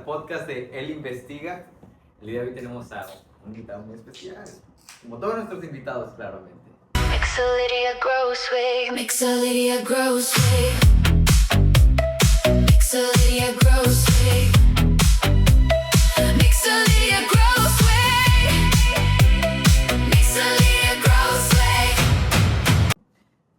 podcast de Él Investiga. El día de hoy tenemos a un invitado muy especial, como todos nuestros invitados, claramente. Mixolydia Grosswig, Mixolydia Grosswig, Mixolydia Grosswig, Mixolydia Grosswig, Mixolydia Grosswig.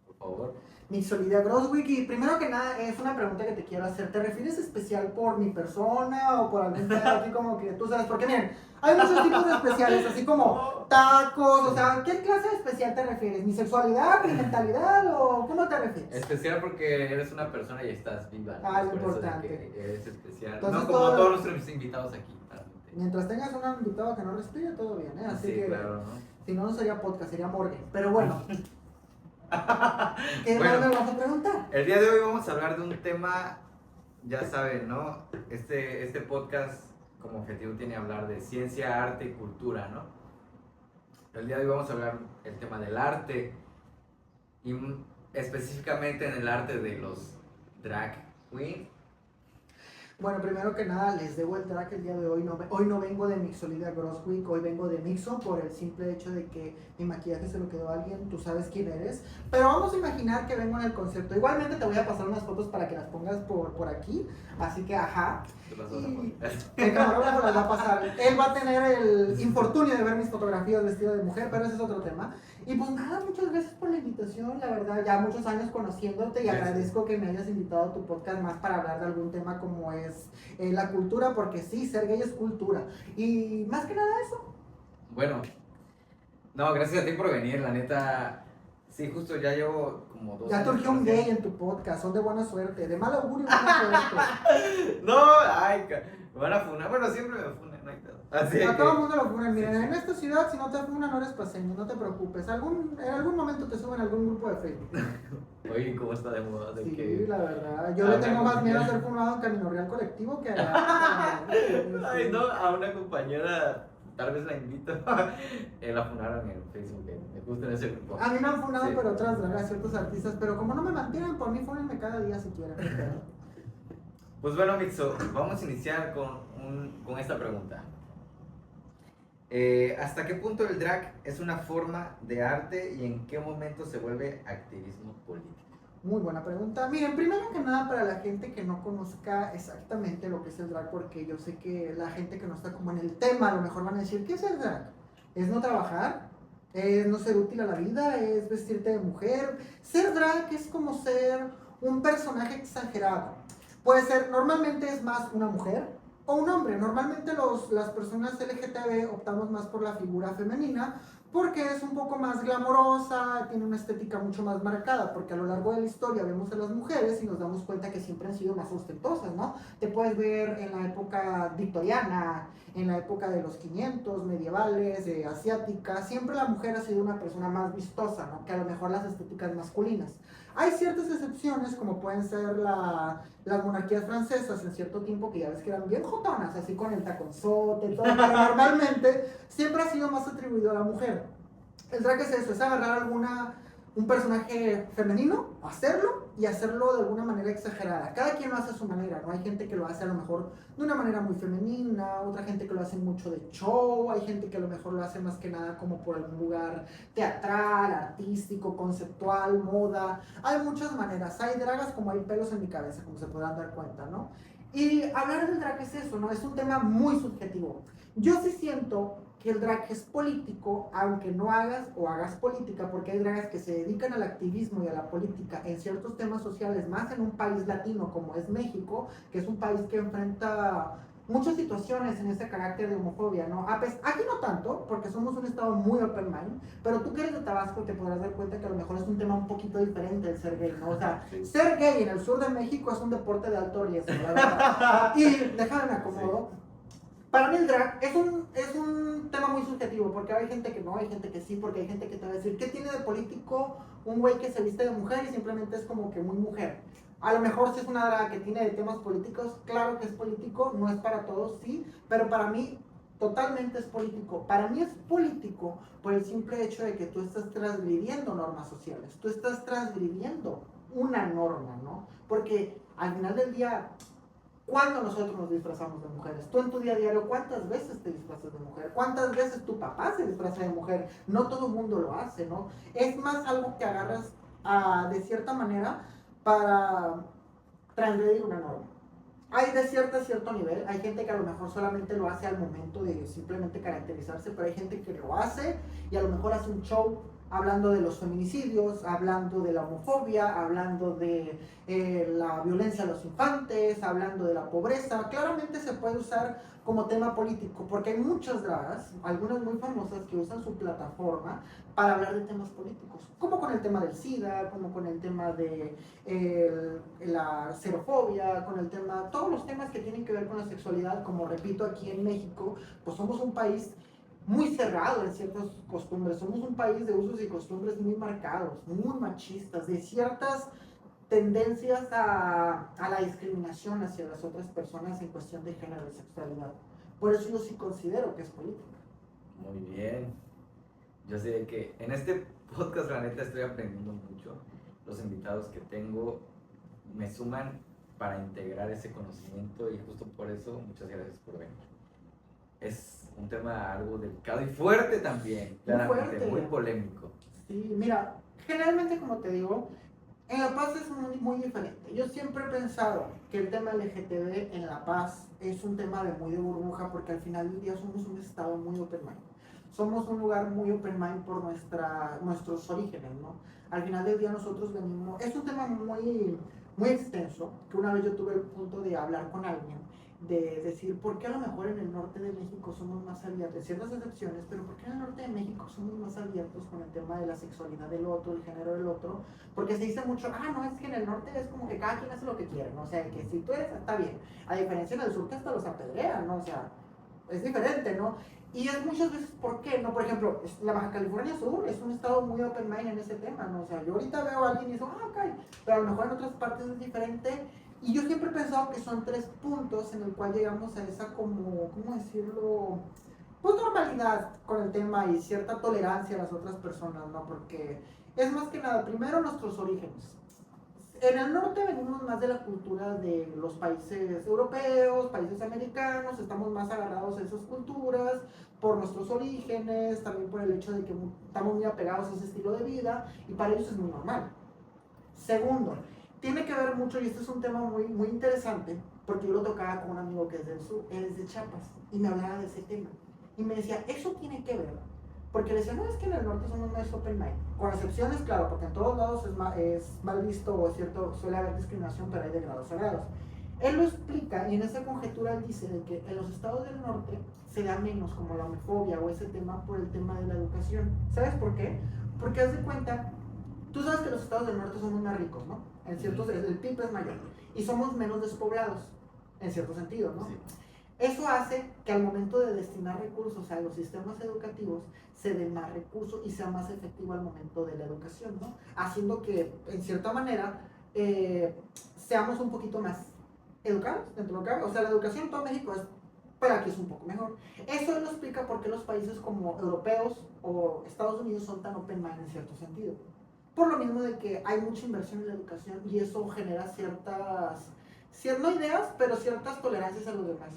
Por favor. Mixolydia Grosswig, y primero que nada es una pregunta que te quiero hacer. ¿Te refieres especial por mi persona o por algún pedo aquí como que tú sabes? Porque miren, hay muchos tipos de especiales, así como tacos, o sea, ¿qué clase de especial te refieres? ¿Mi sexualidad, mi mentalidad o cómo te refieres? Especial porque eres una persona y estás viva. Ah, lo Por eso de importante. que eres especial. Entonces, no como todo- todos nuestros invitados aquí, realmente. Mientras tengas un invitado que no respire, todo bien, ¿eh? Así Sí, que, claro, ¿no? si no, no sería podcast, sería morgue. Pero bueno, ¿qué Bueno. más me vas a preguntar? El día de hoy vamos a hablar de un tema, ya saben, ¿no? Este podcast como objetivo tiene hablar de ciencia, arte y cultura, ¿no? El día de hoy vamos a hablar el tema del arte y específicamente en el arte de los drag queens. Bueno, primero que nada, les debo el track el día de hoy. Hoy no vengo de Mixolydia Grosswig, hoy vengo de Mixo por el simple hecho de que mi maquillaje se lo quedó a alguien, tú sabes quién eres. Pero vamos a imaginar que vengo en el concepto. Igualmente te voy a pasar unas fotos para que las pongas por aquí. Así que, ajá. Te pasó una Y foto. el camarógrafo las va a pasar. Él va a tener el infortunio de ver mis fotografías vestido de mujer, pero ese es otro tema. Y pues nada, muchas gracias por la invitación, la verdad, ya muchos años conociéndote y Gracias. agradezco que me hayas invitado a tu podcast más para hablar de algún tema como es la cultura, porque sí, ser gay es cultura. Y más que nada eso. Bueno, no, gracias a ti por venir, la neta. Sí, justo ya llevo como 2 Ya años. surgió un conociendo- gay en tu podcast, son de buena suerte, de mal augurio buena suerte. No, ay, me van a funar. Bueno, siempre me funan, no hay pedo. Así A que- todo el mundo lo funan, miren, Sí, sí. en esta ciudad si no te funan no eres paseño, no te preocupes, en algún momento te suben a algún grupo de Facebook. Oye, ¿cómo está de moda? De Sí, que... la verdad. Yo Ah, le tengo una más miedo a compañera. ser funado en Camino Real Colectivo que a... Ay, no, a una compañera, tal vez la invito. La funaron en Facebook, me gusta en ese grupo. A mí me han funado, Sí. pero otras dragas, ciertos artistas. Pero como no me mantienen, por mí fúnenme cada día si quieren. Pues bueno, Mixo, vamos a iniciar con esta pregunta. ¿Hasta qué punto el drag es una forma de arte y en qué momento se vuelve activismo político? Muy buena pregunta. Miren, primero que nada, para la gente que no conozca exactamente lo que es el drag, porque yo sé que la gente que no está como en el tema, a lo mejor van a decir, ¿qué es el drag? ¿Es no trabajar? ¿Es no ser útil a la vida? ¿Es vestirte de mujer? Ser drag es como ser un personaje exagerado. Puede ser, normalmente es más una mujer o un hombre. Normalmente las personas LGTB optamos más por la figura femenina porque es un poco más glamorosa, tiene una estética mucho más marcada, porque a lo largo de la historia vemos a las mujeres y nos damos cuenta que siempre han sido más ostentosas, ¿no? Te puedes ver en la época victoriana, en la época de los 500, medievales, asiática, siempre la mujer ha sido una persona más vistosa, ¿no? Que a lo mejor las estéticas masculinas. Hay ciertas excepciones, como pueden ser las monarquías francesas en cierto tiempo, que ya ves que eran bien jotonas, así con el taconzote y todo, pero normalmente siempre ha sido más atribuido a la mujer. El drag es eso, es agarrar un personaje femenino, hacerlo y hacerlo de alguna manera exagerada. Cada quien lo hace a su manera, ¿no? Hay gente que lo hace a lo mejor de una manera muy femenina, otra gente que lo hace mucho de show, hay gente que a lo mejor lo hace más que nada como por algún lugar teatral, artístico, conceptual, moda. Hay muchas maneras, hay dragas como hay pelos en mi cabeza, como se podrán dar cuenta, ¿no? Y hablar del drag es eso, ¿no? Es un tema muy subjetivo. Yo sí siento que el drag es político, aunque no hagas o hagas política, porque hay dragas que se dedican al activismo y a la política en ciertos temas sociales, más en un país latino como es México, que es un país que enfrenta muchas situaciones en ese carácter de homofobia, ¿no? Aquí no tanto, porque somos un estado muy open mind, pero tú que eres de Tabasco te podrás dar cuenta que a lo mejor es un tema un poquito diferente el ser gay, ¿no? O sea, Sí. ser gay en el sur de México es un deporte de alto riesgo, la verdad. Y déjame me acomodo. Para mí el drag es un tema muy subjetivo, porque hay gente que no, hay gente que sí, porque hay gente que te va a decir, ¿qué tiene de político un güey que se viste de mujer y simplemente es como que muy mujer? A lo mejor si es una drag que tiene de temas políticos, claro que es político, no es para todos, sí, pero para mí totalmente es político. Para mí es político por el simple hecho de que tú estás transgrediendo normas sociales, tú estás transgrediendo una norma, ¿no? Porque al final del día, ¿Cuándo nosotros nos disfrazamos de mujeres? Tú en tu día a día, ¿cuántas veces te disfrazas de mujer? ¿Cuántas veces tu papá se disfraza de mujer? No todo el mundo lo hace, ¿no? Es más algo que agarras de cierta manera para transgredir una norma. Hay de cierto nivel, hay gente que a lo mejor solamente lo hace al momento de simplemente caracterizarse, pero hay gente que lo hace y a lo mejor hace un show hablando de los feminicidios, hablando de la homofobia, hablando de la violencia a los infantes, hablando de la pobreza. Claramente se puede usar como tema político, porque hay muchas dragas, algunas muy famosas, que usan su plataforma para hablar de temas políticos, como con el tema del SIDA, como con el tema de la xerofobia, con el tema, todos los temas que tienen que ver con la sexualidad. Como repito, aquí en México, pues somos un país muy cerrado en ciertas costumbres, somos un país de usos y costumbres muy marcados, muy machistas, de ciertas tendencias a la discriminación hacia las otras personas en cuestión de género y sexualidad. Por eso yo sí considero que es política. Muy bien. Yo sé que en este podcast, la neta, estoy aprendiendo mucho. Los invitados que tengo me suman para integrar ese conocimiento y justo por eso, muchas gracias por venir. Es un tema algo delicado y fuerte también, claramente, muy polémico. Sí, mira, generalmente, como te digo, en La Paz es muy diferente. Yo siempre he pensado que el tema LGTB en La Paz es un tema muy de burbuja, porque al final del día somos un estado muy open mind. Somos un lugar muy open mind por nuestros orígenes, ¿no? Al final del día nosotros venimos... Es un tema muy extenso, que una vez yo tuve el punto de hablar con alguien, de decir, ¿por qué a lo mejor en el norte de México somos más abiertos? Ciertas excepciones, pero ¿por qué en el norte de México somos más abiertos con el tema de la sexualidad del otro, el género del otro? Porque se dice mucho, no, es que en el norte es como que cada quien hace lo que quiere, ¿no? O sea, que si tú eres, está bien. A diferencia en el sur, que hasta los apedrean, ¿no? O sea, es diferente, ¿no? Y es muchas veces, ¿por qué? ¿No? Por ejemplo, la Baja California Sur es un estado muy open mind en ese tema, ¿no? O sea, yo ahorita veo a alguien y digo, ok, pero a lo mejor en otras partes es diferente. Y yo siempre he pensado que son 3 puntos en el cual llegamos a esa como, ¿cómo decirlo? Pues normalidad con el tema y cierta tolerancia a las otras personas, ¿no? Porque es más que nada, primero, nuestros orígenes. En el norte venimos más de la cultura de los países europeos, países americanos, estamos más agarrados a esas culturas por nuestros orígenes, también por el hecho de que estamos muy apegados a ese estilo de vida, y para ellos es muy normal. Segundo, tiene que ver mucho, y este es un tema muy interesante, porque yo lo tocaba con un amigo que es del sur, él es de Chiapas, y me hablaba de ese tema. Y me decía, eso tiene que ver, porque le decía, no, es que en el norte somos más open mind. Con excepciones, claro, porque en todos lados es mal visto, o es cierto, suele haber discriminación, pero hay de grados a grados. Él lo explica, y en esa conjetura él dice de que en los estados del norte se da menos como la homofobia o ese tema por el tema de la educación. ¿Sabes por qué? Porque haz de cuenta, tú sabes que los estados del norte somos más ricos, ¿no? En ciertos, el PIB es mayor, y somos menos despoblados, en cierto sentido, ¿no? Sí. Eso hace que al momento de destinar recursos a los sistemas educativos se den más recursos y sea más efectivo al momento de la educación, ¿no? Haciendo que, en cierta manera, seamos un poquito más educados dentro de lo que haga. O sea, la educación en todo México es, pero aquí es un poco mejor. Eso lo explica por qué los países como europeos o Estados Unidos son tan open mind en cierto sentido. Por lo mismo de que hay mucha inversión en la educación y eso genera no ideas, pero ciertas tolerancias a los demás.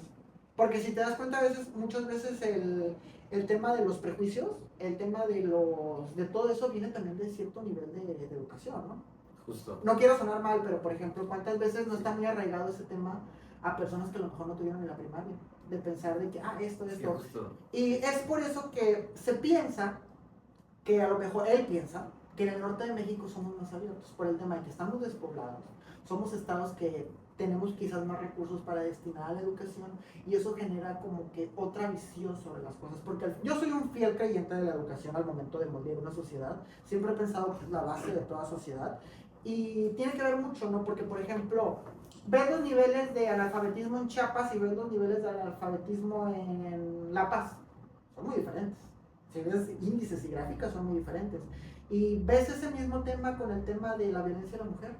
Porque si te das cuenta, muchas veces el tema de los prejuicios, el tema de todo eso viene también de cierto nivel de educación, ¿no? Justo. No quiero sonar mal, pero por ejemplo, ¿cuántas veces no está muy arraigado ese tema a personas que a lo mejor no tuvieron en la primaria? De pensar de que, esto. Sí, justo. Y es por eso que se piensa, que a lo mejor él piensa, que en el norte de México somos más abiertos por el tema de que estamos despoblados, somos estados que tenemos quizás más recursos para destinar a la educación, y eso genera como que otra visión sobre las cosas, porque yo soy un fiel creyente de la educación al momento de moldear una sociedad. Siempre he pensado que es la base de toda sociedad, y tiene que ver mucho, ¿no? Porque, por ejemplo, ves los niveles de analfabetismo en Chiapas y ves los niveles de analfabetismo en La Paz, son muy diferentes. Si ves índices y gráficas, son muy diferentes. Y ves ese mismo tema con el tema de la violencia a la mujer,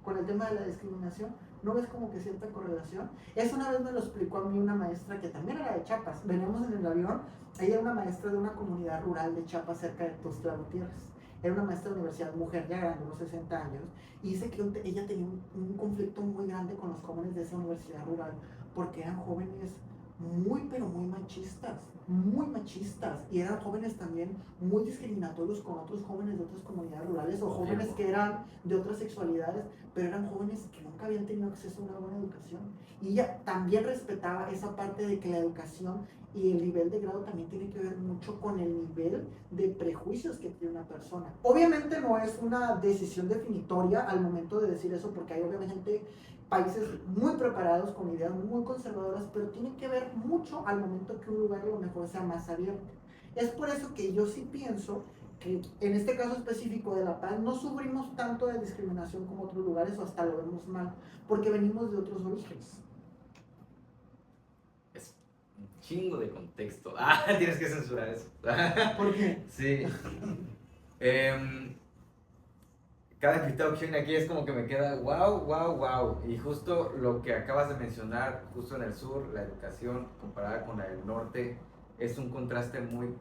con el tema de la discriminación. ¿No ves como que cierta correlación? Eso una vez me lo explicó a mí una maestra que también era de Chiapas. Veníamos en el avión, ella era una maestra de una comunidad rural de Chiapas cerca de Tuxtla Gutiérrez. era una maestra de universidad, mujer ya grande, unos 60 años, y dice que ella tenía un conflicto muy grande con los jóvenes de esa universidad rural, porque eran jóvenes pero muy machistas, y eran jóvenes también muy discriminatorios con otros jóvenes de otras comunidades rurales, o jóvenes que eran de otras sexualidades, pero eran jóvenes que nunca habían tenido acceso a una buena educación. Y ella también respetaba esa parte de que la educación y el nivel de grado también tiene que ver mucho con el nivel de prejuicios que tiene una persona. Obviamente no es una decisión definitoria al momento de decir eso, porque hay obviamente países muy preparados con ideas muy conservadoras, pero tiene que ver mucho al momento que un lugar a lo mejor sea más abierto. Es por eso que yo sí pienso que en este caso específico de La Paz no sufrimos tanto de discriminación como otros lugares, o hasta lo vemos mal, porque venimos de otros orígenes. Es un chingo de contexto. Tienes que censurar eso. ¿Por qué? Sí. Cada invitado que viene aquí es como que me queda wow. Y justo lo que acabas de mencionar, justo en el sur, la educación comparada con la del norte, es un contraste muy,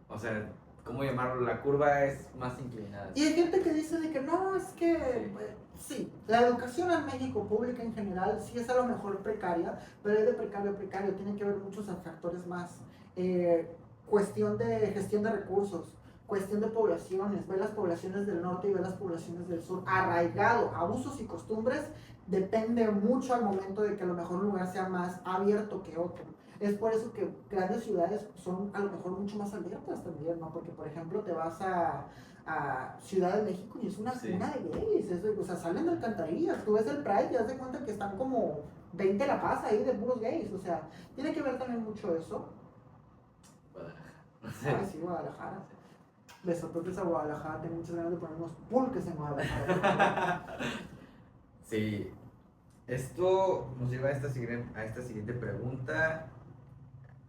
o sea, ¿cómo llamarlo? La curva es más inclinada. Y hay gente que dice de que no, es que sí, la educación en México pública en general sí es a lo mejor precaria, pero es de precario a precario, tiene que ver muchos factores más. Cuestión de gestión de recursos, cuestión de poblaciones, ver las poblaciones del norte y ver las poblaciones del sur, arraigado a usos y costumbres, depende mucho al momento de que a lo mejor un lugar sea más abierto que otro. Es por eso que grandes ciudades son a lo mejor mucho más abiertas también, ¿no? Porque, por ejemplo, te vas a Ciudad de México y es una cuna de gays, o sea, salen de alcantarillas. Tú ves el Pride y te das de cuenta que están como 20 La Paz ahí de puros gays, o sea, tiene que ver también mucho eso. Guadalajara. Sí, Guadalajara. Besototes a Guadalajara, tengo muchas ganas de poner unos pulques en Guadalajara. Sí, esto nos lleva a esta siguiente pregunta.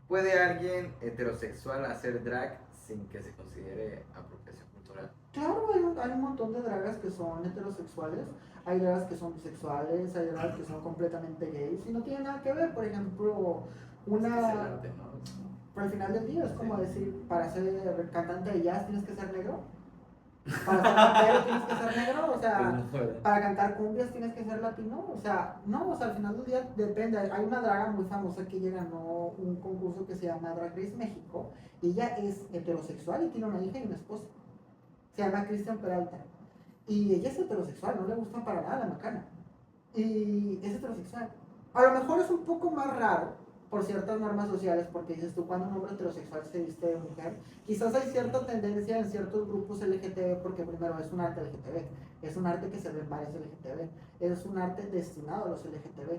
¿Puede alguien heterosexual hacer drag sin que se considere apropiación cultural? Claro, hay un montón de dragas que son heterosexuales, hay dragas que son bisexuales, hay dragas que son completamente gays y no tiene nada que ver. Por ejemplo, Es el una... arte, ¿no? Pero al final del día es como decir, para ser cantante de jazz tienes que ser negro, para ser rapero tienes que ser negro, o sea, para cantar cumbias tienes que ser latino, o sea, no, o sea, al final del día depende. Hay una draga muy famosa que ella ganó un concurso que se llama Drag Race México, y ella es heterosexual y tiene una hija y una esposa, se llama Cristian Peralta, y ella es heterosexual, no le gusta para nada la macana, y es heterosexual. A lo mejor es un poco más raro por ciertas normas sociales, porque dices tú, cuando un hombre heterosexual se viste de mujer, quizás hay cierta tendencia en ciertos grupos LGTB, porque primero es un arte LGTB, es un arte que se ve en varios LGTB, es un arte destinado a los LGTB,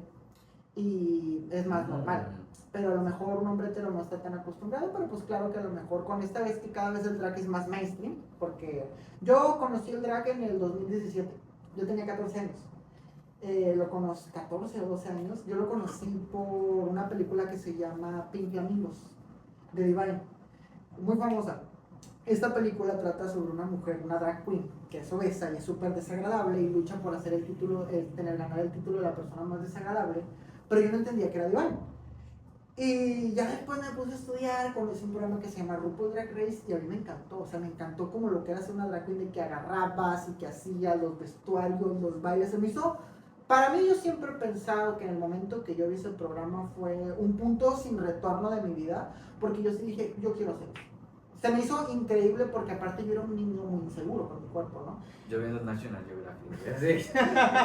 y es más normal. Pero a lo mejor un hombre hetero no está tan acostumbrado, pero pues claro que a lo mejor con esta vez que cada vez el drag es más mainstream, porque yo conocí el drag en el 2017, yo tenía 14 años. Lo conocí 14 o 12 años. Yo lo conocí por una película que se llama Pink Flamingos de Divine, muy famosa. Esta película trata sobre una mujer, una drag queen, que es obesa y es súper desagradable y lucha por hacer el título, ganar el título de la persona más desagradable, pero yo no entendía que era Divine. Y ya después me puse a estudiar, conocí un programa que se llama RuPaul Drag Race y a mí me encantó, o sea, me encantó como lo que era ser una drag queen, de que agarrabas y que hacía los vestuarios, los bailes, se me hizo... Para mí, yo siempre he pensado que en el momento que yo vi ese programa fue un punto sin retorno de mi vida, porque yo sí dije, yo quiero hacer eso. Se me hizo increíble porque aparte yo era un niño muy inseguro con mi cuerpo, ¿no? Yo viendo National Geographic. ¿Sí?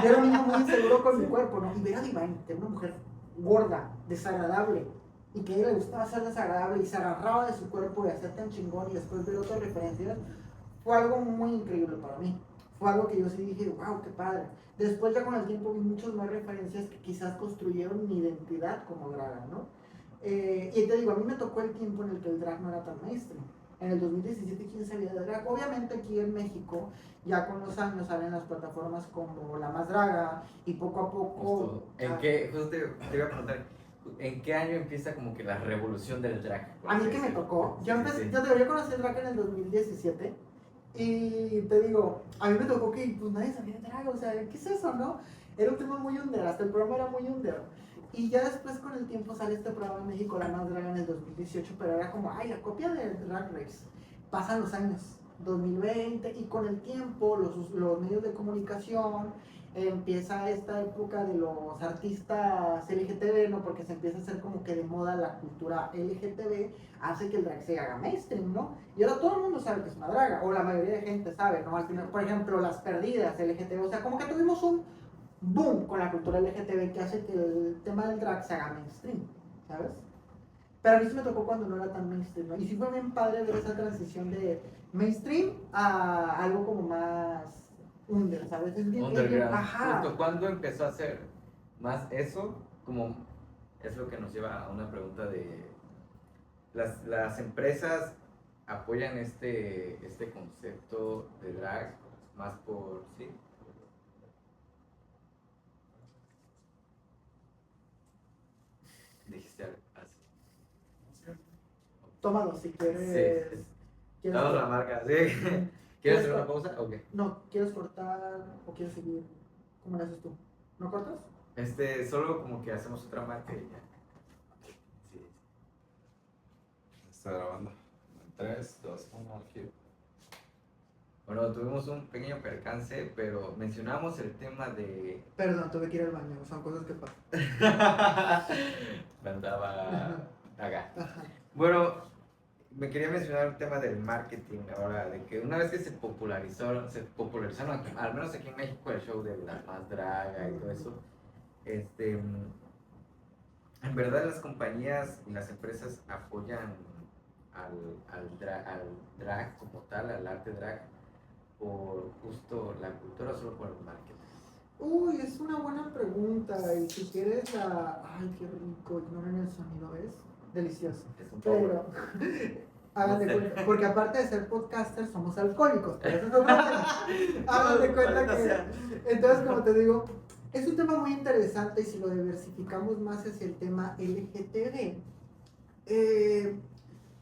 Yo era un niño muy inseguro con mi cuerpo, ¿no? Y ver a Divine, que era una mujer gorda, desagradable, y que a ella le gustaba ser desagradable y se agarraba de su cuerpo y hacer tan chingón y después ver otras referencias, fue algo muy increíble para mí. Fue algo que yo sí dije, wow, qué padre. Después ya con el tiempo vi muchas más referencias que quizás construyeron mi identidad como draga, ¿no? Y te digo, a mí me tocó el tiempo en el que el drag no era tan mainstream. En el 2017, ¿quién sabía de drag? Obviamente aquí en México, ya con los años salen las plataformas como La Más Draga y poco a poco... Justo te iba a preguntar, ¿en qué año empieza como que la revolución del drag? A mí que me tocó, yo conocí el drag en el 2017. Y te digo, a mí me tocó que pues nadie sabía de drag, o sea, ¿qué es eso, no? Era un tema muy under, hasta el programa era muy under. Y ya después con el tiempo sale este programa en México, La Más Draga, en el 2018, pero era como, ay, la copia de Drag Race. Pasan los años. 2020, y con el tiempo los medios de comunicación empieza esta época de los artistas LGTB, ¿no? Porque se empieza a hacer como que de moda la cultura LGTB, hace que el drag se haga mainstream, ¿no? Y ahora todo el mundo sabe que es una draga, o la mayoría de gente sabe, ¿no? Al final, por ejemplo, las perdidas LGTB, o sea, como que tuvimos un boom con la cultura LGTB que hace que el tema del drag se haga mainstream, ¿sabes? Pero a mí sí me tocó cuando no era tan mainstream, ¿no? Y sí fue bien padre ver esa transición de mainstream a algo como más under, ¿sabes? Es bien, Underground. ajá. Justo, ¿cuándo empezó a hacer más eso? Como es lo que nos lleva a una pregunta de las empresas apoyan este concepto de drag más por sí. Dijiste algo así. Tómalo si quieres. Sí. ¿Quieres Damos la marca, sí. ¿Quieres hacer una pausa? Ok. No, ¿quieres cortar o quieres seguir? ¿Cómo lo haces tú? ¿No cortas? Solo como que hacemos otra marca y ya. Sí. Está grabando. 3, 2, 1, aquí. Bueno, tuvimos un pequeño percance, pero mencionamos el tema de... Perdón, tuve que ir al baño, son cosas que pasan. Me andaba acá. Ajá. Bueno, me quería mencionar el tema del marketing ahora, de que una vez que se popularizaron aquí, al menos aquí en México, el show de la más draga y todo eso, en verdad las compañías y las empresas apoyan al drag como tal, al arte drag, por justo la cultura o solo por el marketing. Uy, es una buena pregunta. Y si quieres la. Ay, qué rico, ignoren el sonido, ¿ves? Delicioso. Es un power. Pero. Hagan de cuenta, porque aparte de ser podcasters somos alcohólicos, pero eso es otro tema. Hagan de cuenta que. Entonces, como te digo, es un tema muy interesante y si lo diversificamos más hacia el tema LGTB.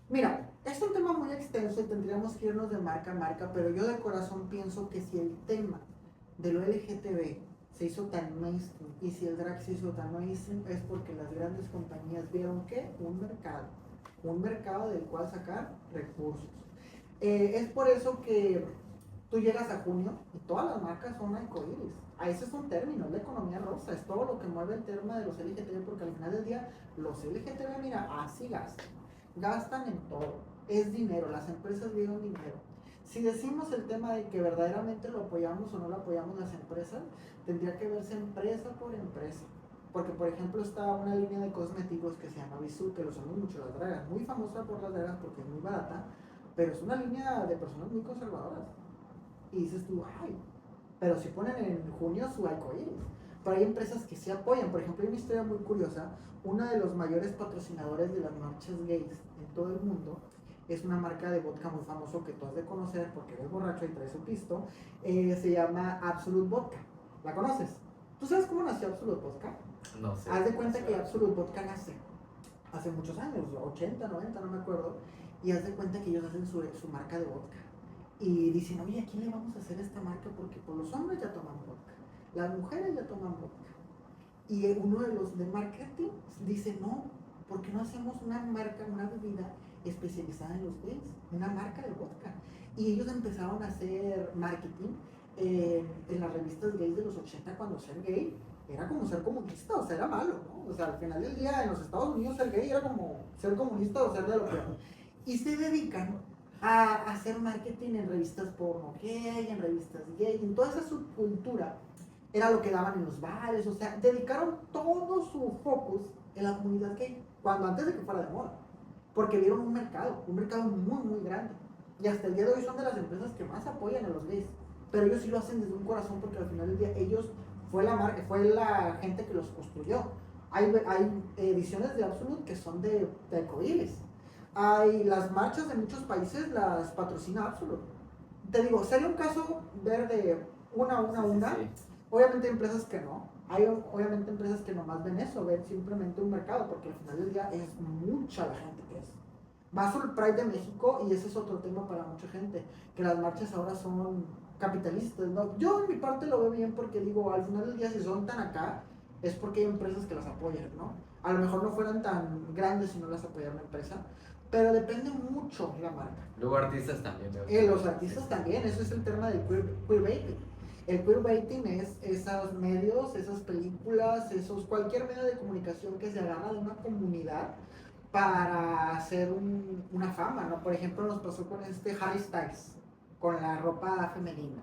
Mira, es un tema muy extenso y tendríamos que irnos de marca a marca, pero yo de corazón pienso que si el tema de lo LGTB se hizo tan mainstream y si el drag se hizo tan mainstream es porque las grandes compañías vieron que un mercado del cual sacar recursos. Es por eso que tú llegas a junio y todas las marcas son arcoíris. Ese es un término, es la economía rosa, es todo lo que mueve el tema de los LGTB, porque al final del día los LGTB, mira, así gastan en todo, es dinero, las empresas vieron dinero. Si decimos el tema de que verdaderamente lo apoyamos o no lo apoyamos las empresas, tendría que verse empresa por empresa. Porque, por ejemplo, está una línea de cosméticos que se llama Bisú, que lo usamos mucho las dragas, muy famosa por las dragas porque es muy barata, pero es una línea de personas muy conservadoras. Y dices tú, ay, pero si ponen en junio su arcoíris. Pero hay empresas que sí apoyan. Por ejemplo, hay una historia muy curiosa. Uno de los mayores patrocinadores de las marchas gays en todo el mundo es una marca de vodka muy famoso que tú has de conocer porque eres borracho y traes un pisto. Se llama Absolute Vodka. ¿La conoces? ¿Tú sabes cómo nació Absolute Vodka? No sé. Haz de cuenta que Absolute Vodka nace hace muchos años, 80, 90, no me acuerdo. Y haz de cuenta que ellos hacen su marca de vodka. Y dicen, oye, ¿a quién le vamos a hacer esta marca? Porque pues, los hombres ya toman vodka, las mujeres ya toman vodka. Y uno de los de marketing dice, no, ¿por qué no hacemos una marca, una bebida especializada en los gays? Una marca de vodka. Y ellos empezaron a hacer marketing en las revistas gays de los 80, cuando ser gay era como ser comunista, o sea, era malo, ¿no? O sea, al final del día en los Estados Unidos ser gay era como ser comunista o ser de lo peor. Y se dedican a hacer marketing en revistas porno gay, en revistas gay, en toda esa subcultura era lo que daban en los bares, o sea, dedicaron todo su focus en la comunidad gay, cuando antes de que fuera de moda, porque vieron un mercado muy, muy grande. Y hasta el día de hoy son de las empresas que más apoyan a los gays, pero ellos sí lo hacen desde un corazón porque al final del día ellos fue la gente que los construyó. Hay ediciones de Absolute que son de arcoíris. Hay las marchas de muchos países las patrocina Absolute. Te digo, sería un caso ver de una. Sí. Obviamente hay empresas que no. Hay obviamente empresas que nomás ven eso, ven simplemente un mercado, porque al final del día es mucha la gente que es. Vas al Pride de México y ese es otro tema para mucha gente, que las marchas ahora son capitalistas, ¿no? Yo en mi parte lo veo bien porque digo, al final del día si son tan acá, es porque hay empresas que las apoyan, ¿no? A lo mejor no fueran tan grandes si no las apoyara una empresa, pero depende mucho la marca. Luego artistas también. veo. Los artistas también, eso es el tema del queerbaiting. El queerbaiting es esos medios, esas películas, cualquier medio de comunicación que se agarra de una comunidad para hacer una fama, ¿no? Por ejemplo, nos pasó con Harry Styles, con la ropa femenina.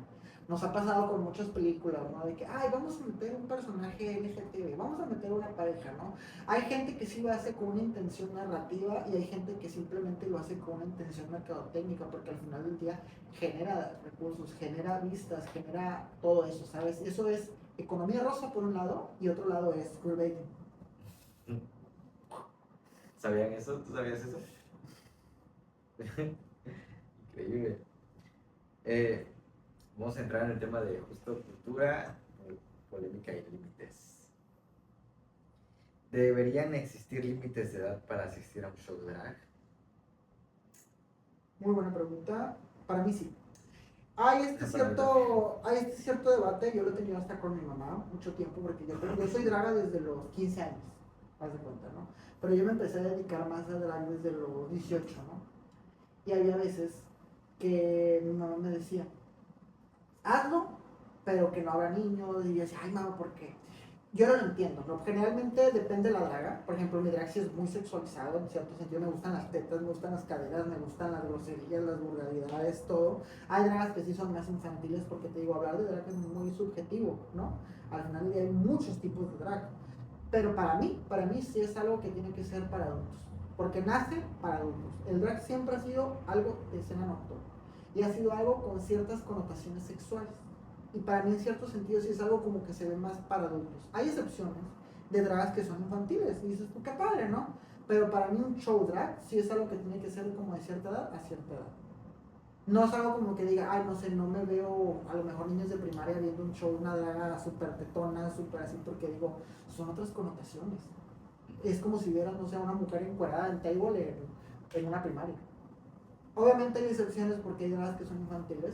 Nos ha pasado con muchas películas, ¿no? De que, ay, vamos a meter un personaje LGTB, vamos a meter una pareja, ¿no? Hay gente que sí lo hace con una intención narrativa y hay gente que simplemente lo hace con una intención mercadotécnica, porque al final del día genera recursos, genera vistas, genera todo eso, ¿sabes? Eso es economía rosa por un lado y otro lado es queerbaiting. ¿Sabían eso? ¿Tú sabías eso? Increíble. Vamos a entrar en el tema de justo cultura, polémica y límites. ¿Deberían existir límites de edad para asistir a un show de drag? Muy buena pregunta. Para mí sí. Hay este cierto debate, yo lo he tenido hasta con mi mamá mucho tiempo, porque yo soy draga desde los 15 años, haz de cuenta, ¿no? Pero yo me empecé a dedicar más a drag desde los 18, ¿no? Y había veces que mi mamá me decía, hazlo, pero que no habrá niños, y yo decía, ay mamá, ¿por qué? Yo no lo entiendo, ¿no? Generalmente depende de la draga. Por ejemplo, mi drag sí es muy sexualizado, en cierto sentido. Me gustan las tetas, me gustan las caderas, me gustan las groserías, las vulgaridades, todo. Hay dragas que sí son más infantiles porque, te digo, hablar de drag es muy subjetivo, ¿no? Al final del día hay muchos tipos de drag. Pero para mí sí es algo que tiene que ser para adultos. Porque nace para adultos. El drag siempre ha sido algo de escena nocturna. Y ha sido algo con ciertas connotaciones sexuales. Y para mí en cierto sentido sí es algo como que se ve más para adultos. Hay excepciones de dragas que son infantiles y dices tú qué padre, ¿no? Pero para mí un show drag sí es algo que tiene que ser como de cierta edad a cierta edad. No es algo como que diga, ay no sé, no me veo a lo mejor niños de primaria viendo un show, una draga súper tetona, súper así, porque digo, son otras connotaciones. Es como si vieras, no sé, una mujer encuerada en table en una primaria. Obviamente hay excepciones porque hay dragas que son infantiles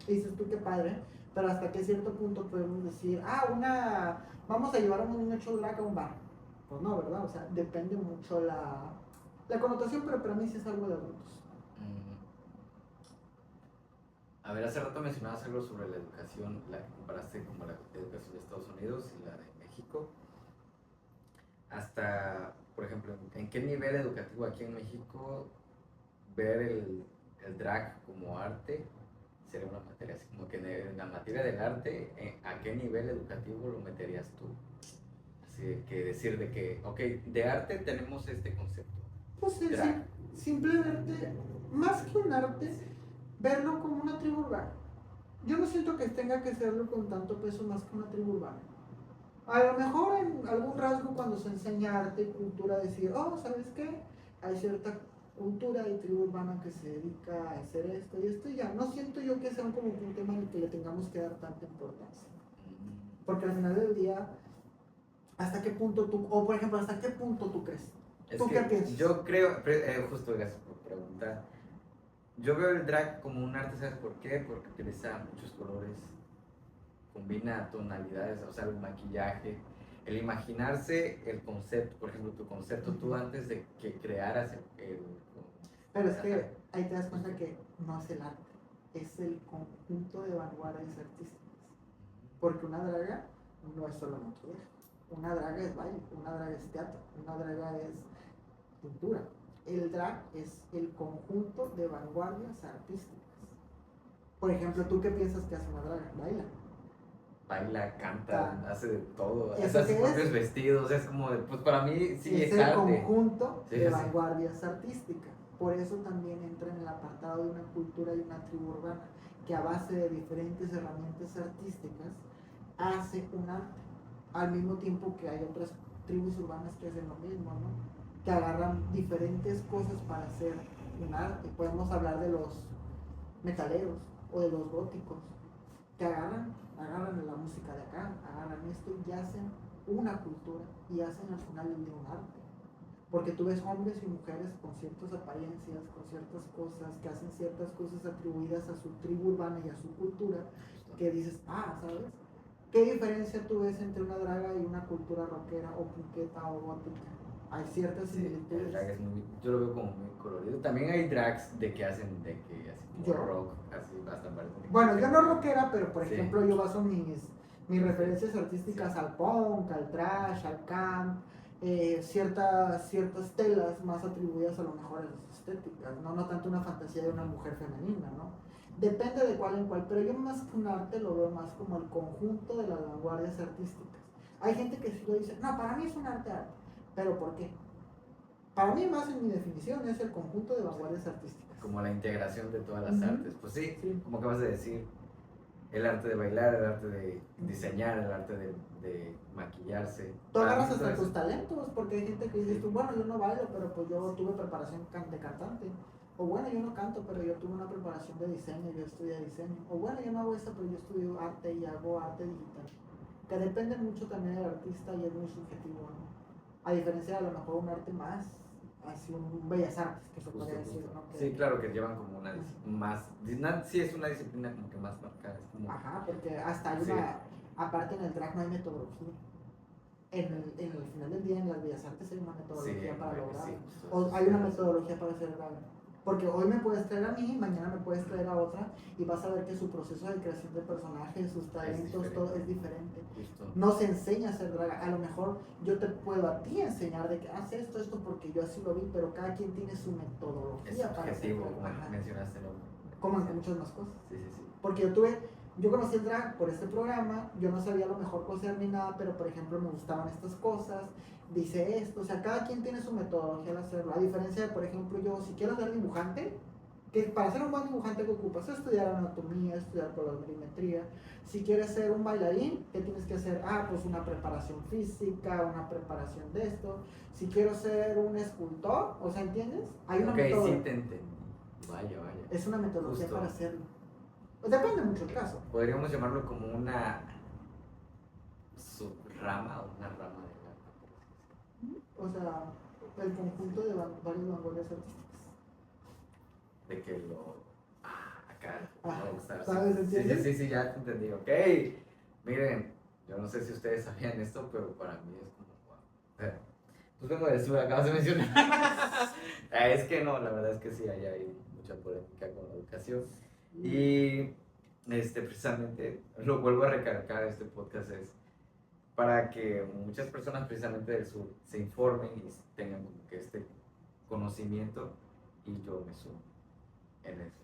y dices tú qué padre. Pero hasta que cierto punto podemos decir, vamos a llevar a un niño show drag a un bar. Pues no, ¿verdad? O sea, depende mucho la connotación, pero para mí sí es algo de adultos. A ver, hace rato mencionabas algo sobre la educación, la que comparaste como la educación de Estados Unidos y la de México. Hasta, por ejemplo, ¿en qué nivel educativo aquí en México ver el drag como arte sería una materia? Así como que en la materia del arte, ¿a qué nivel educativo lo meterías tú? Así de que decir de que, ok, de arte tenemos este concepto. Pues es simplemente, más que un arte, verlo como una tribu urbana. Yo no siento que tenga que serlo con tanto peso más que una tribu urbana. A lo mejor en algún rasgo cuando se enseña arte y cultura decir, oh, ¿sabes qué? Hay cierta cultura y tribu urbana que se dedica a hacer esto y esto y ya. No siento yo que sea como un tema en el que le tengamos que dar tanta importancia. Porque al final del día, ¿hasta qué punto tú, o por ejemplo, hasta qué punto tú crees? ¿Tú qué piensas? Yo creo, justo gracias por preguntar, yo veo el drag como un arte, ¿sabes por qué? Porque utiliza muchos colores, combina tonalidades, o sea, el maquillaje, el imaginarse el concepto, por ejemplo, tu concepto, tú antes de que crearas el Pero es que ahí te das cuenta que no es el arte, es el conjunto de vanguardias artísticas. Porque una draga no es solo maquillaje, una draga es baile, una draga es teatro, una draga es pintura. El drag es el conjunto de vanguardias artísticas. Por ejemplo, ¿tú qué piensas que hace una draga? Baila, canta, hace de todo, ¿Eso hace sus qué propios es? vestidos, es como, pues para mí sí Es es el arte. conjunto Sí, de sí. vanguardias artísticas. Por eso también entra en el apartado de una cultura y una tribu urbana, que a base de diferentes herramientas artísticas hace un arte. Al mismo tiempo que hay otras tribus urbanas que hacen lo mismo, ¿no? Que agarran diferentes cosas para hacer un arte. Podemos hablar de los metaleros o de los góticos, que agarran la música de acá, agarran esto y hacen una cultura y hacen al final del día un arte. Porque tú ves hombres y mujeres con ciertas apariencias, con ciertas cosas, que hacen ciertas cosas atribuidas a su tribu urbana y a su cultura, que dices, ¿sabes? ¿Qué diferencia tú ves entre una draga y una cultura rockera o punqueta o gótica? Hay ciertas Sí, el similitudes. drag es muy, yo lo veo como muy colorido. También hay drags de que hacen, de que así como Yo. rock, así hasta parece. Bueno, yo no rockera, pero por Sí. ejemplo yo baso mis referencias artísticas al punk, al thrash, al camp, ciertas telas más atribuidas a lo mejor a las estéticas, ¿no? No tanto una fantasía de una mujer femenina, ¿no? Depende de cuál en cuál, pero yo más que un arte lo veo más como el conjunto de las vanguardias artísticas. Hay gente que sí lo dice, no, para mí es un arte, pero ¿por qué? Para mí más en mi definición es el conjunto de vanguardias artísticas. Como la integración de todas las Ujú. artes. Pues sí, Sí. como acabas de decir, el arte de bailar, el arte de diseñar, el arte de maquillarse. Tú Para mí agarras todo hasta eso- tus talentos, porque hay gente que dice tú, bueno, yo no bailo, pero pues yo tuve preparación de cantante. O bueno, yo no canto, pero yo tuve una preparación de diseño, yo estudié diseño. O bueno, yo no hago eso, pero yo estudio arte y hago arte digital. Que depende mucho también del artista y es muy subjetivo, ¿no? A diferencia de a lo mejor un arte más, así un bellas artes, que se Justo, podría decir, justo. ¿no? Que- Sí, claro que llevan como una más, sí es una disciplina como que más marcada, es como, Ajá, porque hasta hay Sí. una, aparte en el drag no hay metodología. En el final del día en las bellas artes hay una metodología para bueno, lograrlo. sí, justo O eso hay sí, una eso. metodología para hacer drag. Porque hoy me puedes traer a mí, mañana me puedes traer a otra y vas a ver que su proceso de creación de personajes, sus talentos, diferente. todo es diferente. Justo. No se enseña a hacer drag. A lo mejor yo te puedo a ti enseñar de que haz esto porque yo así lo vi, pero cada quien tiene su metodología Es para hacer objetivo, drag. como Ajá. mencionaste, ¿no? Como en muchas más cosas. Sí, sí, sí. Porque yo conocí el drag por este programa, yo no sabía a lo mejor coser ni nada, pero por ejemplo me gustaban estas cosas, dice esto, o sea, cada quien tiene su metodología al hacerlo. A diferencia de, por ejemplo, yo, si quiero ser dibujante, que para ser un buen dibujante que ocupas estudiar anatomía, estudiar colorimetría. Si quieres ser un bailarín, ¿qué tienes que hacer? Ah, pues una preparación física, una preparación de esto. Si quiero ser un escultor, o sea, ¿entiendes? Hay una Ok, sí metodología. te entendí. Vaya, vaya. Es una metodología Justo. para hacerlo. Pues depende mucho el caso. Podríamos llamarlo como una subrama o una rama del arte. O sea, el conjunto de varias vanguardias artísticas. De que lo. Acá. Ah, me va a gustar. ¿sabes? Sí, ¿Entiendes? sí, ya te entendí. Ok. Miren, yo no sé si ustedes sabían esto, pero para mí es como. Wow. Pues vengo del sur, acabas de mencionar. Es que no, la verdad es que sí, hay mucha polémica con la educación. Y precisamente, lo vuelvo a recalcar, este podcast es para que muchas personas precisamente del sur se informen y tengan como que este conocimiento y yo me sumo en eso.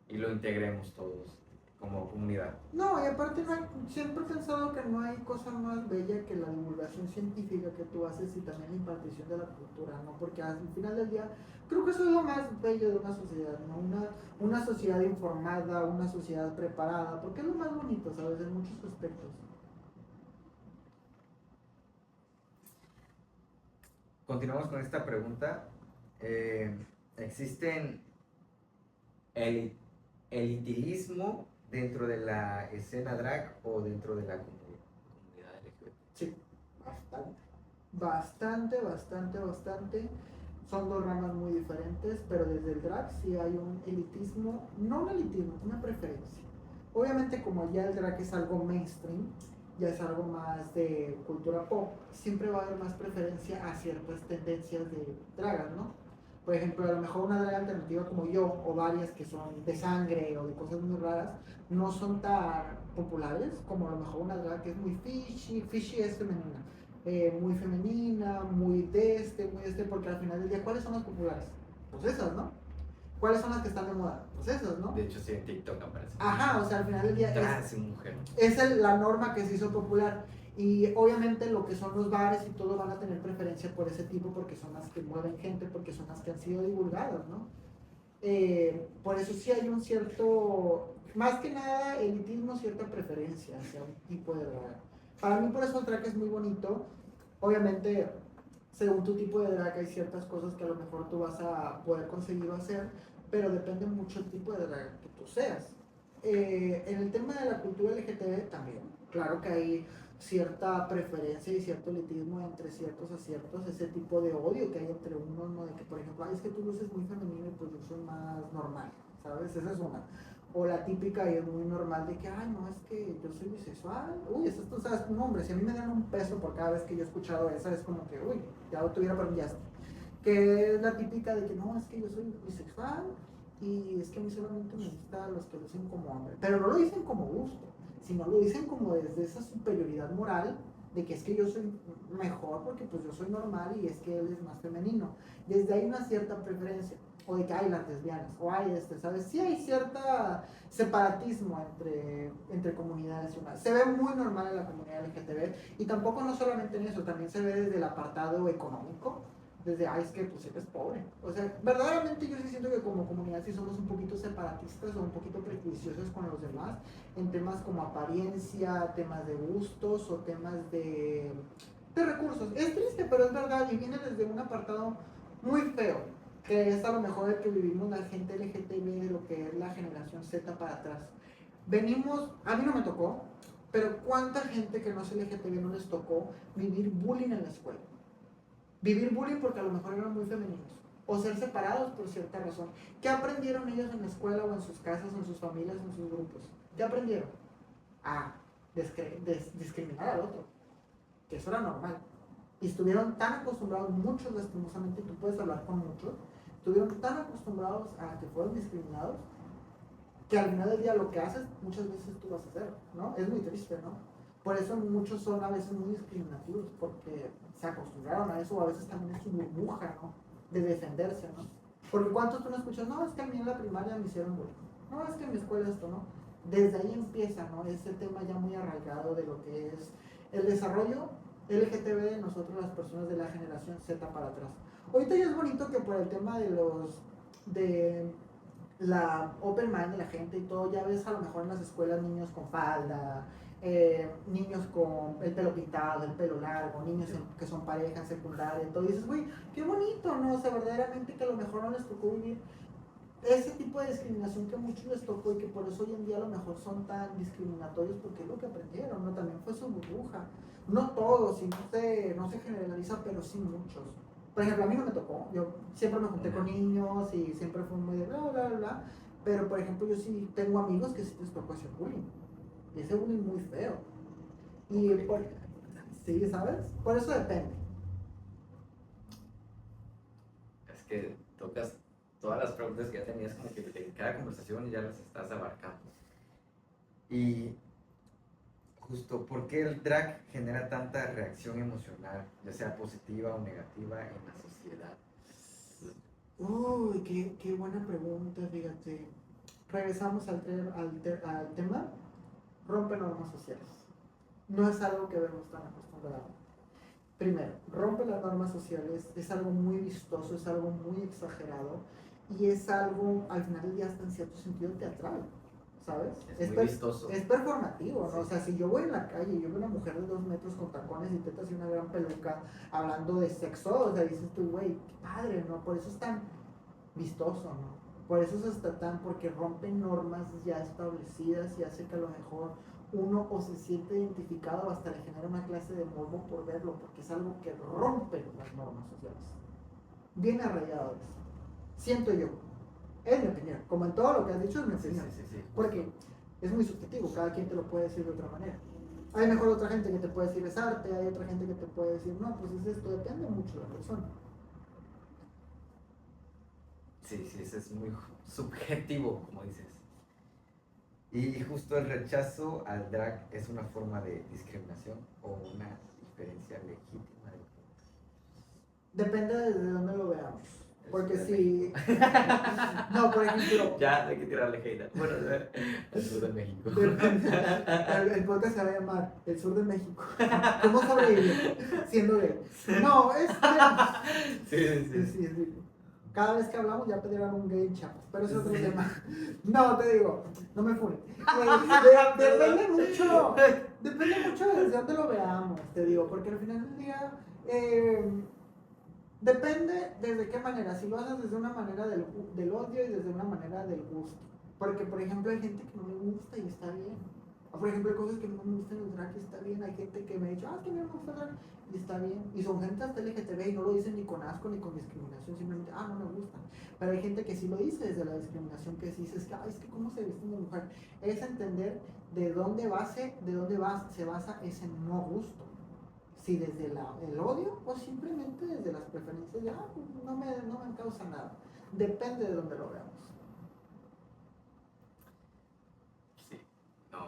Y lo integremos todos como comunidad. No, y aparte no hay, siempre he pensado que no hay cosa más bella que la divulgación científica que tú haces y también la impartición de la cultura, ¿no? Porque al final del día creo que eso es lo más bello de una sociedad, ¿no? Una sociedad informada, una sociedad preparada, porque es lo más bonito, ¿sabes? En muchos aspectos. Continuamos con esta pregunta. ¿Existen elitilismo dentro de la escena drag o dentro de la comunidad LGBT? Sí, bastante. Son dos ramas muy diferentes, pero desde el drag sí hay un elitismo, no un elitismo, una preferencia. Obviamente como ya el drag es algo mainstream, ya es algo más de cultura pop, siempre va a haber más preferencia a ciertas tendencias de dragas, ¿no? Por ejemplo, a lo mejor una drag alternativa como yo, o varias que son de sangre o de cosas muy raras, no son tan populares como a lo mejor una drag que es muy fishy es femenina, muy femenina, muy muy porque al final del día, ¿cuáles son las populares? Pues esas, ¿no? ¿Cuáles son las que están de moda? Pues esas, ¿no? De hecho, sí, en TikTok aparece. Ajá, o sea, al final del día Trans y mujer. es la norma que se hizo popular. Y obviamente lo que son los bares y todo van a tener preferencia por ese tipo porque son las que mueven gente, porque son las que han sido divulgadas, ¿no? Por eso sí hay un cierto, más que nada elitismo, cierta preferencia hacia un tipo de drag. Para mí por eso el drag es muy bonito. Obviamente, según tu tipo de drag hay ciertas cosas que a lo mejor tú vas a poder conseguir o hacer, pero depende mucho el tipo de drag que tú seas. En el tema de la cultura LGTB también, claro que hay cierta preferencia y cierto elitismo entre ciertos aciertos, ese tipo de odio que hay entre unos, ¿no? De que, por ejemplo, es que tú luces muy femenino y pues yo soy más normal, ¿sabes? Esa es una. O la típica y es muy normal de que, ay, no, es que yo soy bisexual. Uy, eso tú sabes, un hombre, si a mí me dan un peso por cada vez que yo he escuchado esa, es como que, uy, ya lo tuviera para un ya. Que es la típica de que, no, es que yo soy bisexual y es que a mí solamente me gustan los que lo dicen como hombre. Pero no lo dicen como gusto, sino lo dicen como desde esa superioridad moral de que es que yo soy mejor porque pues yo soy normal y es que él es más femenino. Desde ahí una cierta preferencia. O de que hay las lesbianas, o hay ¿sabes? Sí hay cierta separatismo entre comunidades humanas. Se ve muy normal en la comunidad LGTB y tampoco no solamente en eso, también se ve desde el apartado económico, desde, ay, es que pues eres pobre. O sea, verdaderamente yo sí siento que como comunidad sí somos un poquito separatistas o un poquito prejuiciosos con los demás en temas como apariencia, temas de gustos o temas de recursos. Es triste, pero es verdad y viene desde un apartado muy feo, que es a lo mejor el que vivimos la gente LGTB de lo que es la generación Z para atrás. Venimos, a mí no me tocó, pero ¿cuánta gente que no es LGTB no les tocó vivir bullying en la escuela? Vivir bullying porque a lo mejor eran muy femeninos, o ser separados por cierta razón. ¿Qué aprendieron ellos en la escuela o en sus casas, o en sus familias, o en sus grupos? ¿Qué aprendieron? A discriminar al otro, que eso era normal. Y estuvieron tan acostumbrados, muchos lastimosamente, tú puedes hablar con muchos, estuvieron tan acostumbrados a que fueron discriminados, que al final del día lo que haces, muchas veces tú vas a hacer, ¿no? Es muy triste, ¿no? Por eso muchos son a veces muy discriminativos, porque se acostumbraron a eso, o a veces también es su burbuja, ¿no? De defenderse, ¿no? Porque ¿cuántos tú no escuchas? No, es que a mí en la primaria me hicieron bullying. No, es que en mi escuela esto, ¿no? Desde ahí empieza, ¿no? Ese tema ya muy arraigado de lo que es el desarrollo LGTB de nosotros, las personas de la generación Z para atrás. Ahorita ya es bonito que por el tema de la open mind de la gente y todo, ya ves a lo mejor en las escuelas niños con falda, niños con el pelo pintado, el pelo largo, niños que son pareja en secundaria, todo, y dices, güey, qué bonito, ¿no? O sea, verdaderamente que a lo mejor no les tocó vivir ese tipo de discriminación que a muchos les tocó y que por eso hoy en día a lo mejor son tan discriminatorios porque es lo que aprendieron, ¿no? También fue su burbuja. No todos, y no se generaliza, pero sí muchos. Por ejemplo, a mí no me tocó, yo siempre me junté con niños y siempre fue muy de bla, bla, bla, pero por ejemplo yo sí tengo amigos que sí les tocó ese bullying, y ese bullying muy feo. Y sí, ¿sabes? Por eso depende. Es que tocas todas las preguntas que ya tenías, como que en cada conversación ya las estás abarcando. Y justo, ¿por qué el drag genera tanta reacción emocional, ya sea positiva o negativa, en la sociedad? Uy, qué buena pregunta, fíjate. Regresamos al tema, rompe normas sociales. No es algo que vemos tan acostumbrado. Primero, rompe las normas sociales, es algo muy vistoso, es algo muy exagerado y es algo, al final del día, hasta en cierto sentido teatral, ¿sabes? Es muy vistoso. Es performativo, ¿no? Sí. O sea, si yo voy en la calle y yo veo una mujer de 2 metros con tacones y tetas y una gran peluca hablando de sexo, o sea, dices tú, güey, qué padre, ¿no? Por eso es tan vistoso, ¿no? Por eso es hasta tan, porque rompe normas ya establecidas y hace que a lo mejor uno o se siente identificado o hasta le genera una clase de morbo por verlo, porque es algo que rompe las normas sociales. Bien arraigado de eso. Siento yo. Es mi opinión. Como en todo lo que has dicho, es mi opinión. Sí. Porque es muy subjetivo, cada quien te lo puede decir de otra manera. Hay mejor otra gente que te puede decir es arte, hay otra gente que te puede decir, no, pues es esto, depende mucho de la persona. Sí, ese es muy subjetivo, como dices. Y justo el rechazo al drag es una forma de discriminación o una diferencia legítima del punto. Depende de dónde lo veamos. Porque si... No, por ejemplo... Ya, hay que tirarle hate. Bueno, el sur de México. El podcast se va a llamar El Sur de México. ¿Cómo sobrevivir siendo gay? No, es... Sí. Cada vez que hablamos ya pedirán un gay en Chiapas, pero es otro tema. No, te digo, no me funen. Depende mucho de desde dónde lo veamos, te digo, porque al final del día depende desde qué manera. Si lo haces desde una manera del odio y desde una manera del gusto. Porque, por ejemplo, hay gente que no le gusta y está bien. O, por ejemplo, hay cosas que no me gustan en el drag y está bien. Hay gente que me ha dicho, es que a mí no me gusta el drag y está bien. Y son gente hasta LGTB y no lo dicen ni con asco ni con discriminación, simplemente, no me gusta. Pero hay gente que sí lo dice desde la discriminación, que sí dices, es que cómo se viste una mujer. Es entender de dónde se basa ese no gusto. Si desde el odio o simplemente desde las preferencias, pues no me causa nada. Depende de dónde lo veamos. Sí, no,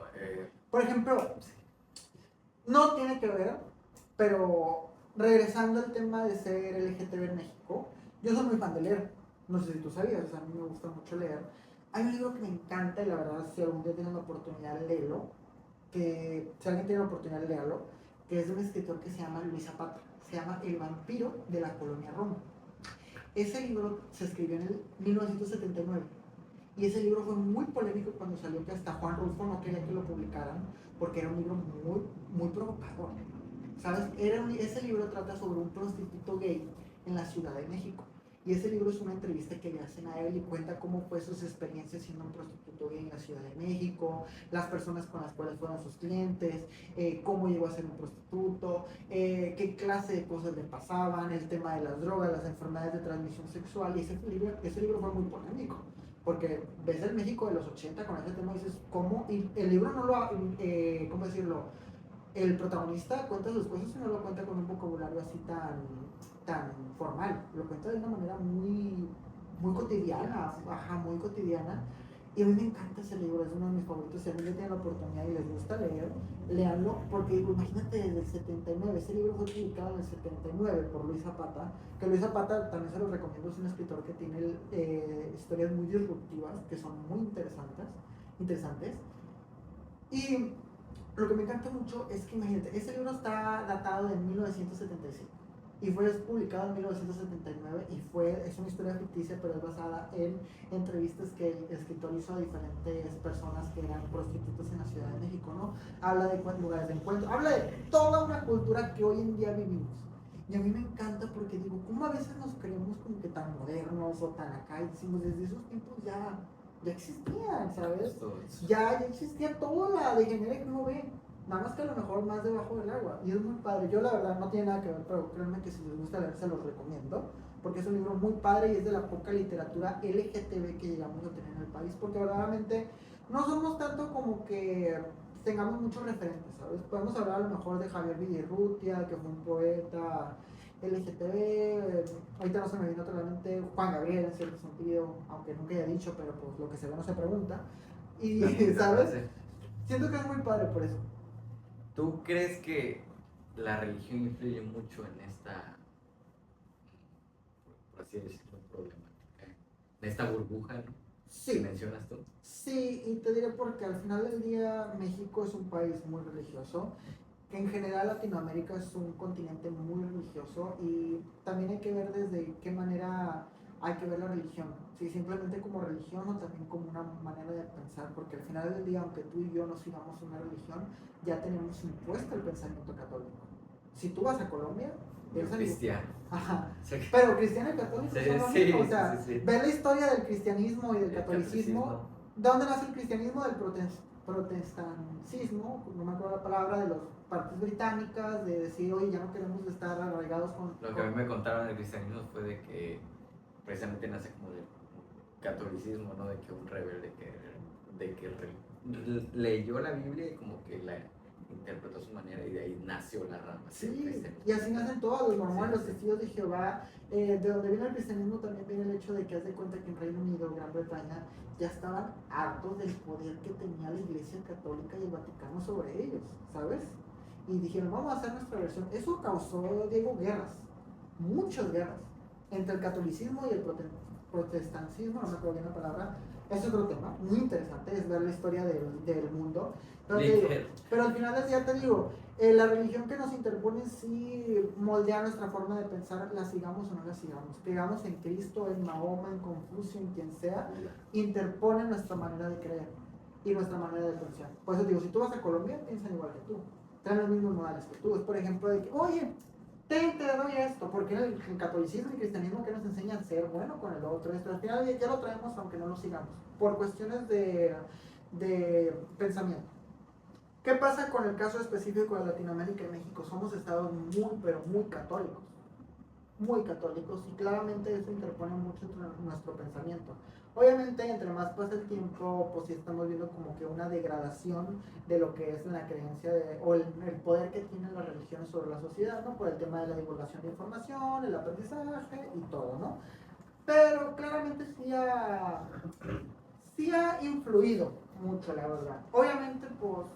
Por ejemplo, no tiene que ver, pero regresando al tema de ser LGTB en México, yo soy muy fan de leer. No sé si tú sabías, a mí me gusta mucho leer. Hay un libro que me encanta y la verdad, si algún día tienes la oportunidad de leerlo, que si alguien tiene la oportunidad de leerlo, que es de un escritor que se llama Luis Zapata. Se llama El vampiro de la colonia Roma. Ese libro se escribió en el 1979. Y ese libro fue muy polémico cuando salió, que hasta Juan Rulfo no quería que lo publicaran, porque era un libro muy, muy provocador. ¿Sabes? Ese libro trata sobre un prostituto gay en la Ciudad de México. Y ese libro es una entrevista que le hacen a él y cuenta cómo fue sus experiencias siendo un prostituto gay en la Ciudad de México, las personas con las cuales fueron sus clientes, cómo llegó a ser un prostituto, qué clase de cosas le pasaban, el tema de las drogas, las enfermedades de transmisión sexual. Y ese libro fue muy polémico, porque ves el México de los 80 con ese tema y dices, ¿cómo? Y el libro no lo, ¿cómo decirlo? El protagonista cuenta sus cosas y no lo cuenta con un vocabulario así tan formal, lo cuenta de una manera muy cotidiana, muy cotidiana. Y a mí me encanta ese libro, es uno de mis favoritos. Si a mí me tienen la oportunidad y les gusta leer, léanlo, porque digo, imagínate desde el 79, ese libro fue publicado en el 79 por Luis Zapata, que Luis Zapata también se los recomiendo, es un escritor que tiene historias muy disruptivas, que son muy interesantes. Y lo que me encanta mucho es que, imagínate, ese libro está datado de 1975 y fue publicado en 1979 y es una historia ficticia, pero es basada en entrevistas que el escritor hizo a diferentes personas que eran prostitutas en la Ciudad de México, ¿no? Habla de lugares de encuentro, habla de toda una cultura que hoy en día vivimos. Y a mí me encanta porque digo, ¿cómo a veces nos creemos como que tan modernos o tan acá? Y decimos, desde esos tiempos ya existían, ¿sabes? Ya existía toda la degeneración que uno ve. Nada más que a lo mejor más debajo del agua. Y es muy padre. Yo la verdad no tiene nada que ver, pero créanme que si les gusta leer se los recomiendo. Porque es un libro muy padre y es de la poca literatura LGTB que llegamos a tener en el país. Porque verdaderamente no somos tanto como que tengamos muchos referentes, ¿sabes? Podemos hablar a lo mejor de Javier Villarrutia, que fue un poeta LGTB. Ahorita no se me viene totalmente Juan Gabriel en cierto sentido, aunque nunca haya dicho, pero pues lo que se ve no se pregunta. Y, ¿sabes? Siento que es muy padre por eso. ¿Tú crees que la religión influye mucho en esta, por así decirlo, problemática, en esta burbuja, ¿no? Sí. ¿Que mencionas tú? Sí, y te diré porque al final del día México es un país muy religioso, que en general Latinoamérica es un continente muy religioso y también hay que ver desde qué manera hay que ver la religión, si simplemente como religión o también como una manera de pensar, porque al final del día, aunque tú y yo no sigamos una religión, ya tenemos impuesto el pensamiento católico. Si tú vas a Colombia, piensa Cristiano. Ajá. Sí. Pero cristiano y católico son lo mismo, o sea, sí. ver la historia del cristianismo y del El catolicismo. ¿De dónde nace el cristianismo? Del protestantismo, no me acuerdo la palabra, de las partes británicas, de decir, oye, ya no queremos estar arraigados con... Lo que a mí me contaron del cristianismo fue de que precisamente nace como del catolicismo, ¿no? De que un rebelde leyó la Biblia y como que la interpretó a su manera y de ahí nació la rama. Sí, y así nacen todos los mormones, Sí, los sí. testigos de Jehová. De donde viene el cristianismo también viene el hecho de que haz de cuenta que en Reino Unido, Gran Bretaña, ya estaban hartos del poder que tenía la Iglesia Católica y el Vaticano sobre ellos, ¿sabes? Y dijeron, vamos a hacer nuestra versión. Eso causó, Diego, guerras, muchas guerras, entre el catolicismo y el protestantismo, no me acuerdo bien la palabra. Es otro tema muy interesante, es ver la historia del mundo. Pero al final del día te digo, la religión que nos interpone sí moldea nuestra forma de pensar, la sigamos o no la sigamos. Creamos en Cristo, en Mahoma, en Confucio, en quien sea, interpone nuestra manera de creer y nuestra manera de pensar. Por eso digo, si tú vas a Colombia, piensan igual que tú, traen los mismos modales que tú. Es por ejemplo de que, oye, te doy esto, porque el catolicismo y el cristianismo que nos enseñan a ser bueno con el otro, esto, al final ya lo traemos aunque no lo sigamos, por cuestiones de pensamiento. ¿Qué pasa con el caso específico de Latinoamérica y México? Somos estados muy, pero muy católicos. Muy católicos, y claramente eso interpone mucho entre nuestro pensamiento. Obviamente, entre más pasa el tiempo, pues sí estamos viendo como que una degradación de lo que es la creencia o el poder que tienen las religiones sobre la sociedad, ¿no? Por el tema de la divulgación de información, el aprendizaje y todo, ¿no? Pero claramente sí ha influido mucho, la verdad. Obviamente, pues,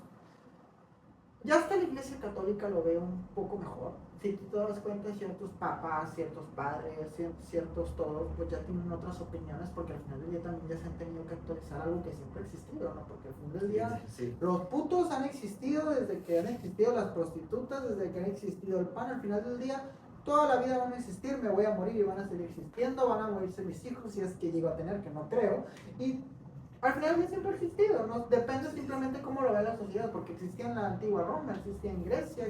ya hasta la Iglesia Católica lo ve un poco mejor. Si tú te das cuenta, ciertos papas, ciertos padres, ciertos todos, pues ya tienen otras opiniones, porque al final del día también ya se han tenido que actualizar algo que siempre ha existido, ¿no? Porque al final del día Sí. los putos han existido desde que han existido las prostitutas, desde que han existido el pan. Al final del día, toda la vida van a existir, me voy a morir y van a seguir existiendo, van a morirse mis hijos si es que llego a tener, que no creo. Y al final del día siempre ha existido, ¿no? Depende simplemente cómo lo ve la sociedad, porque existía en la antigua Roma, existía en Grecia,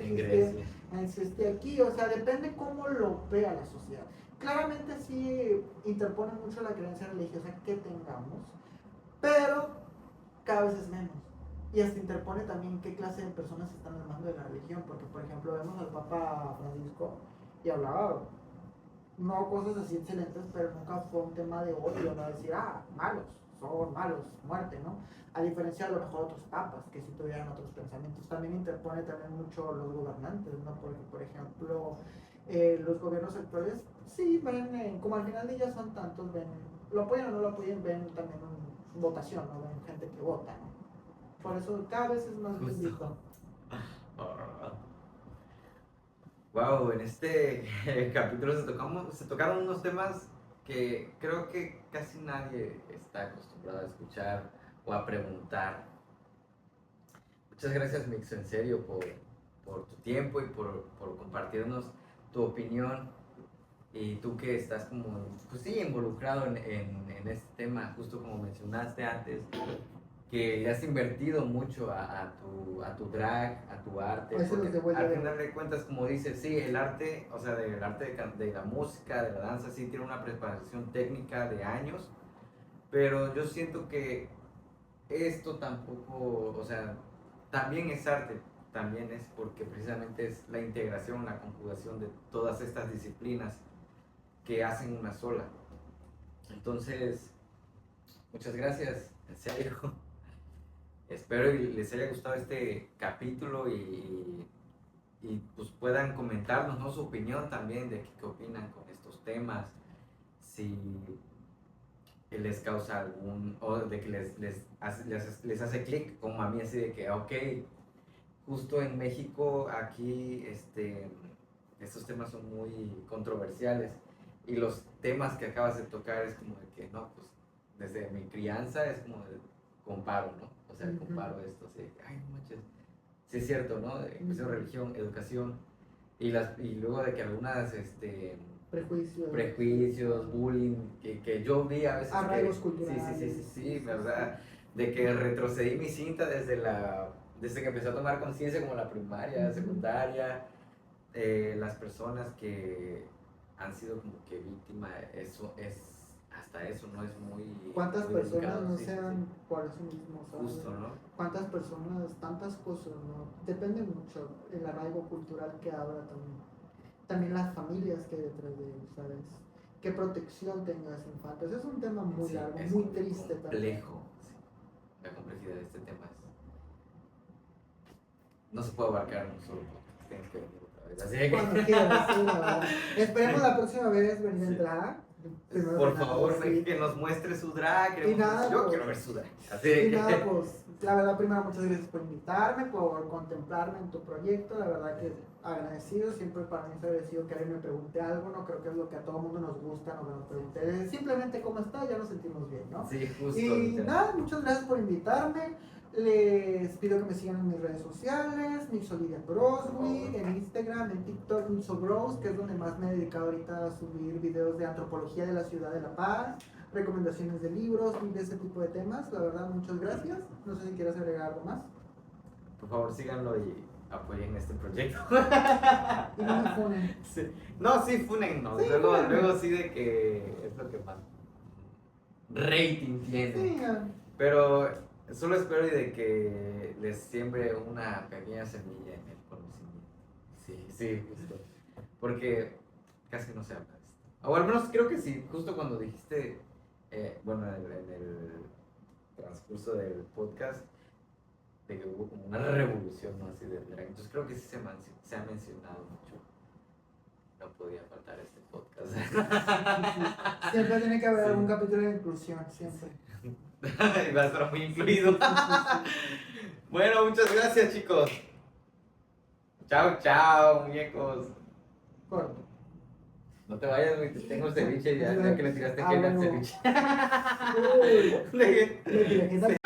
existía aquí, o sea, depende cómo lo vea la sociedad. Claramente sí interpone mucho la creencia religiosa que tengamos, pero cada vez es menos. Y hasta interpone también qué clase de personas están al mando de la religión, porque por ejemplo vemos al Papa Francisco y hablaba, no cosas así excelentes, pero nunca fue un tema de odio, no decir, malos, son malos, muerte, ¿no? A diferencia de a lo mejor otros papas, que sí tuvieran otros pensamientos. También interpone también mucho los gobernantes, ¿no? Porque, por ejemplo, los gobiernos actuales, sí, ven, como al final de ellos son tantos, ven, lo apoyan o no lo apoyan, ven también votación, ¿no? Ven gente que vota, ¿no? Por eso cada vez es más visto. Wow, en este capítulo se tocaron unos temas que creo que casi nadie está acostumbrado a escuchar o a preguntar. Muchas gracias, Mixo, en serio, por tu tiempo y por compartirnos tu opinión. Y tú que estás como, pues sí, involucrado en este tema, justo como mencionaste antes, que le has invertido mucho a tu drag, a tu arte. Eso Porque los al final de cuentas, como dices, sí, el arte, o sea, del arte de la música, de la danza, sí tiene una preparación técnica de años, pero yo siento que esto tampoco, o sea, también es arte, también es porque precisamente es la integración, la conjugación de todas estas disciplinas que hacen una sola. Entonces, muchas gracias, en serio. Espero y les haya gustado este capítulo y pues puedan comentarnos, ¿no? Su opinión también de qué opinan con estos temas, si les causa algún, o de que les hace clic, como a mí, así de que, ok, justo en México, aquí, estos temas son muy controversiales, y los temas que acabas de tocar es como de que, no, pues, desde mi crianza es como de comparo, ¿no? O sea, comparo esto, así, ay, no manches, sí es cierto, ¿no? Empezó religión, educación, y luego de que algunas, prejuicios, bullying, que yo vi a veces. Arraigos culturales. Sí, ¿verdad? De que retrocedí mi cinta desde que empecé a tomar conciencia, como la primaria, secundaria, las personas que han sido como que víctimas, hasta eso no es muy... ¿Cuántas muy personas delicado, no sí, sean por eso mismo? ¿Sabes? Justo, ¿no? ¿Cuántas personas, tantas cosas, ¿no? Depende mucho el arraigo cultural que habrá también. También las familias que hay detrás de él, ¿sabes? ¿Qué protección tenga ese infante? Ese es un tema muy largo, es muy triste también. complejo. Sí. La complejidad de este tema no se puede abarcar en un solo podcast. Tienes que venir otra vez. Así que... Cuando quieras, sí, la verdad. Esperemos la próxima vez venir a entrar. Por favor, que nos muestre su drag. Y nada, yo pues, quiero ver su drag. Así Y que... nada, pues, la verdad, primero, muchas gracias por invitarme, por contemplarme en tu proyecto. La verdad que agradecido, siempre para mí es agradecido que alguien me pregunte algo. No creo que es lo que a todo mundo nos gusta, no que nos pregunte. Simplemente cómo está, ya nos sentimos bien, ¿no? Sí, justo. Y nada, muchas gracias por invitarme. Les pido que me sigan en mis redes sociales, Mixolidia Broswig, en Instagram, en TikTok, Mixobros, que es donde más me he dedicado ahorita a subir videos de antropología de la ciudad de La Paz, recomendaciones de libros y de ese tipo de temas. La verdad, muchas gracias. No sé si quieres agregar algo más. Por favor, síganlo y apoyen este proyecto. Y no me funen. Sí. No, sí, funennos. Sí, Luego sí de que es lo que más rating tiene. Sí, Pero Solo espero y de que les siembre una pequeña semilla en el conocimiento. Sí, justo. Porque casi no se habla de esto. O al menos creo que sí, justo cuando dijiste, bueno, en el transcurso del podcast, de que hubo como una revolución, ¿no? Así del drag. Entonces creo que sí se ha mencionado mucho. No podía faltar este podcast. Siempre tiene que haber Sí. algún capítulo de inclusión, siempre. Y va a estar muy incluido. Bueno, muchas gracias, chicos. Chao, muñecos. Corto. No te vayas, güey. Tengo ceviche ya que le tiraste Ah, que al bueno. ceviche. Uy, Le- le tiré, ¿qué tal?